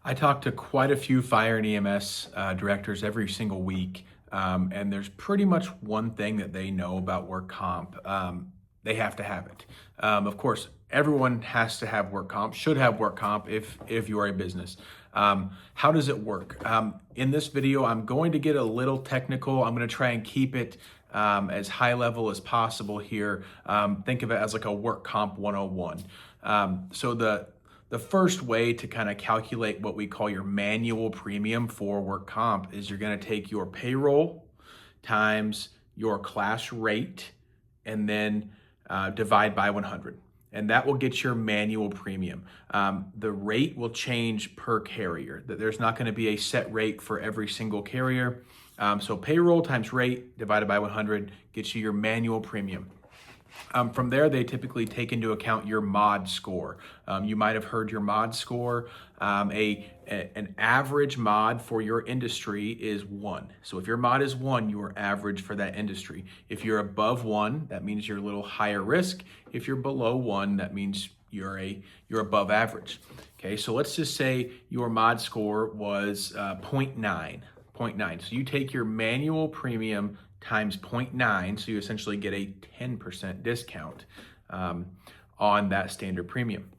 I talk to quite a few fire and EMS directors every single week, and there's pretty much one thing that they know about work comp. They have to have it. Of course, everyone has to have work comp, should have work comp if you are a business. How does it work? In this video, I'm going to get a little technical. I'm going to try and keep it as high level as possible here. Think of it as like a work comp 101. So the first way to kind of calculate what we call your manual premium for work comp is you're going to take your payroll times your class rate and then divide by 100. And that will get your manual premium. The rate will change per carrier. There's not going to be a set rate for every single carrier. So payroll times rate divided by 100 gets you your manual premium. From there, they typically take into account your mod score. You might have heard your mod score. An average mod for your industry is 1. So if your mod is 1, you are average for that industry. If you're above 1, that means you're a little higher risk. If you're below 1, that means you're above average. Okay, so let's just say your mod score was 0.9. So you take your manual premium times 0.9, so you essentially get a 10% discount on that standard premium.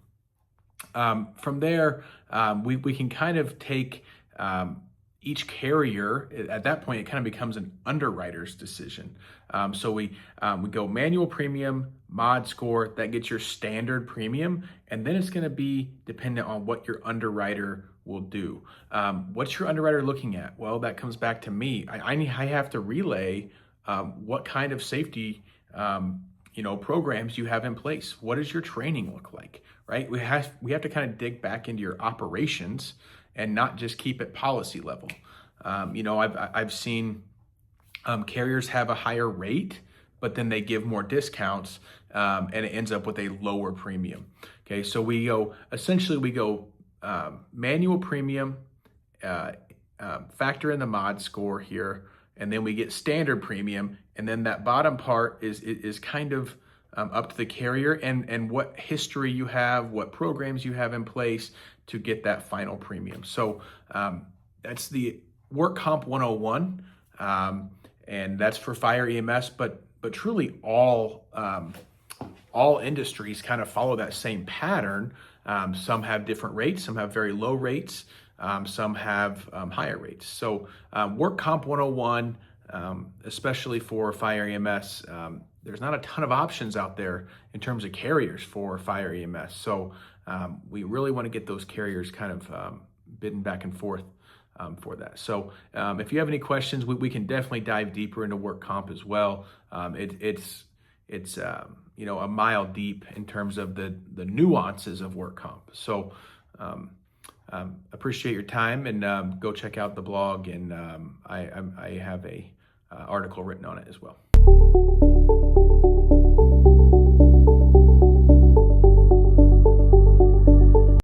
From there, we can kind of take each carrier. At that point, it kind of becomes an underwriter's decision. So we go manual premium, mod score, that gets your standard premium, and then it's going to be dependent on what your underwriter will do. What's your underwriter looking at? Well, that comes back to me. I have to relay what kind of safety programs you have in place. What does your training look like, right? We have to kind of dig back into your operations and not just keep it policy level. I've seen carriers have a higher rate, but then they give more discounts, and it ends up with a lower premium. Okay, so we go manual premium, factor in the mod score here, and then we get standard premium, and then that bottom part is kind of up to the carrier and what history you have, what programs you have in place to get that final premium. So that's the work comp 101, and that's for fire EMS, but truly all industries kind of follow that same pattern. Some have different rates, some have very low rates, some have higher rates. So work comp 101, especially for fire EMS, there's not a ton of options out there in terms of carriers for fire EMS. So we really want to get those carriers kind of bidding back and forth for that. So if you have any questions, we can definitely dive deeper into work comp as well. It's a mile deep in terms of the nuances of work comp. So appreciate your time, and go check out the blog, and I have a article written on it as well.